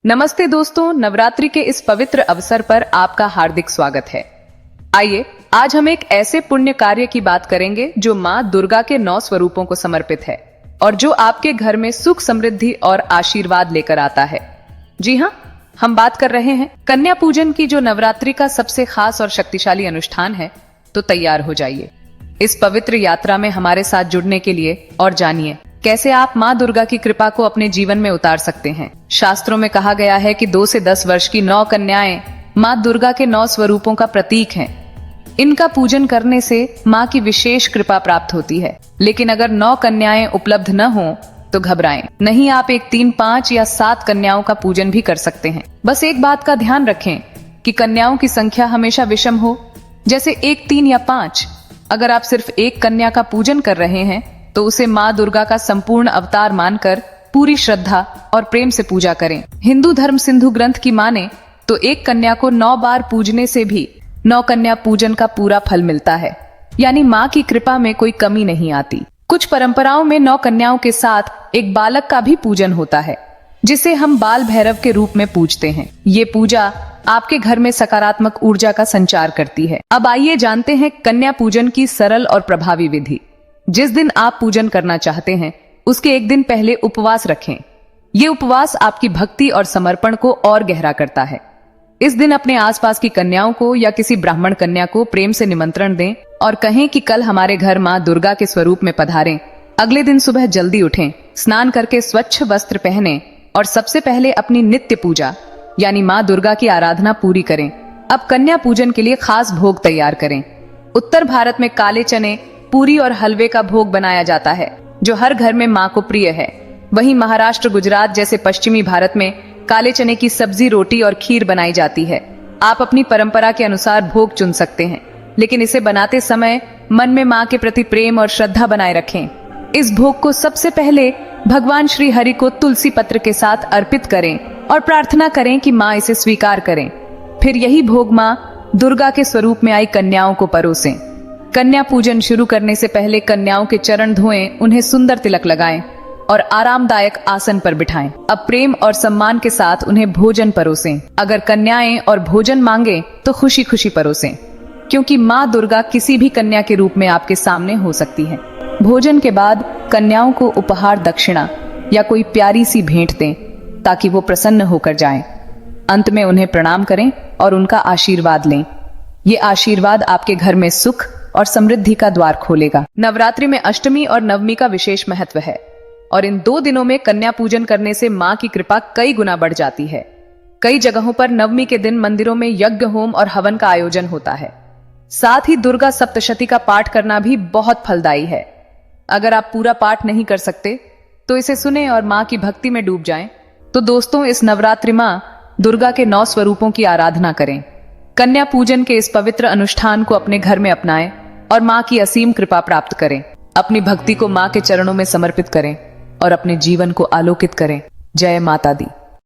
नमस्ते दोस्तों, नवरात्रि के इस पवित्र अवसर पर आपका हार्दिक स्वागत है। आइए आज हम एक ऐसे पुण्य कार्य की बात करेंगे जो माँ दुर्गा के 9 स्वरूपों को समर्पित है और जो आपके घर में सुख, समृद्धि और आशीर्वाद लेकर आता है। जी हाँ, हम बात कर रहे हैं कन्या पूजन की, जो नवरात्रि का सबसे खास और शक्तिशाली अनुष्ठान है। तो तैयार हो जाइए इस पवित्र यात्रा में हमारे साथ जुड़ने के लिए और जानिए कैसे आप माँ दुर्गा की कृपा को अपने जीवन में उतार सकते हैं। शास्त्रों में कहा गया है कि 2 से 10 वर्ष की 9 कन्याएं माँ दुर्गा के 9 स्वरूपों का प्रतीक हैं। इनका पूजन करने से माँ की विशेष कृपा प्राप्त होती है। लेकिन अगर 9 कन्याएं उपलब्ध न हो तो घबराएं नहीं, आप 1, 3, 5 या 7 कन्याओं का पूजन भी कर सकते हैं। बस एक बात का ध्यान रखें कि कन्याओं की संख्या हमेशा विषम हो, जैसे 1, 3 या 5। अगर आप सिर्फ एक कन्या का पूजन कर रहे हैं तो उसे माँ दुर्गा का संपूर्ण अवतार मानकर पूरी श्रद्धा और प्रेम से पूजा करें। हिंदू धर्म सिंधु ग्रंथ की माने तो एक कन्या को 9 बार पूजने से भी 9 कन्या पूजन का पूरा फल मिलता है, यानी माँ की कृपा में कोई कमी नहीं आती। कुछ परंपराओं में 9 कन्याओं के साथ एक बालक का भी पूजन होता है, जिसे हम बाल भैरव के रूप में पूजते हैं। ये पूजा आपके घर में सकारात्मक ऊर्जा का संचार करती है। अब आइए जानते हैं कन्या पूजन की सरल और प्रभावी विधि। जिस दिन आप पूजन करना चाहते हैं उसके एक दिन पहले उपवास रखें। ये उपवास आपकी भक्ति और समर्पण को और गहरा करता है। इस दिन अपने आसपास की कन्याओं को या किसी ब्राह्मण कन्या को प्रेम से निमंत्रण दें और कहें कि कल हमारे घर माँ दुर्गा के स्वरूप में पधारें। अगले दिन सुबह जल्दी उठें, स्नान करके स्वच्छ वस्त्र पहनें और सबसे पहले अपनी नित्य पूजा यानी माँ दुर्गा की आराधना पूरी करें। अब कन्या पूजन के लिए खास भोग तैयार करें। उत्तर भारत में काले चने, पूरी और हलवे का भोग बनाया जाता है, जो हर घर में माँ को प्रिय है। वहीं महाराष्ट्र, गुजरात जैसे पश्चिमी भारत में काले चने की सब्जी, रोटी और खीर बनाई जाती है। आप अपनी परंपरा के अनुसार भोग चुन सकते हैं, लेकिन इसे बनाते समय मन में माँ के प्रति प्रेम और श्रद्धा बनाए रखें। इस भोग को सबसे पहले भगवान श्री हरि को तुलसी पत्र के साथ अर्पित करें और प्रार्थना करें कि माँ इसे स्वीकार करें। फिर यही भोग माँ दुर्गा के स्वरूप में आई कन्याओं को परोसें। कन्या पूजन शुरू करने से पहले कन्याओं के चरण धोएं, उन्हें सुंदर तिलक लगाएं और आरामदायक आसन पर बिठाएं। अब प्रेम और सम्मान के साथ उन्हें भोजन परोसें। अगर कन्याएं और भोजन मांगे तो खुशी खुशी परोसें, क्योंकि माँ दुर्गा किसी भी कन्या के रूप में आपके सामने हो सकती है। भोजन के बाद कन्याओं को उपहार, दक्षिणा या कोई प्यारी सी भेंट दें ताकि वो प्रसन्न होकर जाएं। अंत में उन्हें प्रणाम करें और उनका आशीर्वाद लें। ये आशीर्वाद आपके घर में सुख और समृद्धि का द्वार खोलेगा। नवरात्रि में अष्टमी और नवमी का विशेष महत्व है और इन 2 दिनों में कन्या पूजन करने से माँ की कृपा कई गुना बढ़ जाती है। कई जगहों पर नवमी के दिन मंदिरों में यज्ञ, होम और हवन का आयोजन होता है। साथ ही दुर्गा सप्तशती का पाठ करना भी बहुत फलदायी है। अगर आप पूरा पाठ नहीं कर सकते तो इसे सुने और माँ की भक्ति में डूब जाएं। तो दोस्तों, इस नवरात्रि माँ दुर्गा के 9 स्वरूपों की आराधना करें। कन्या पूजन के इस पवित्र अनुष्ठान को अपने घर में अपनाएं और माँ की असीम कृपा प्राप्त करें। अपनी भक्ति को माँ के चरणों में समर्पित करें और अपने जीवन को आलोकित करें। जय माता दी।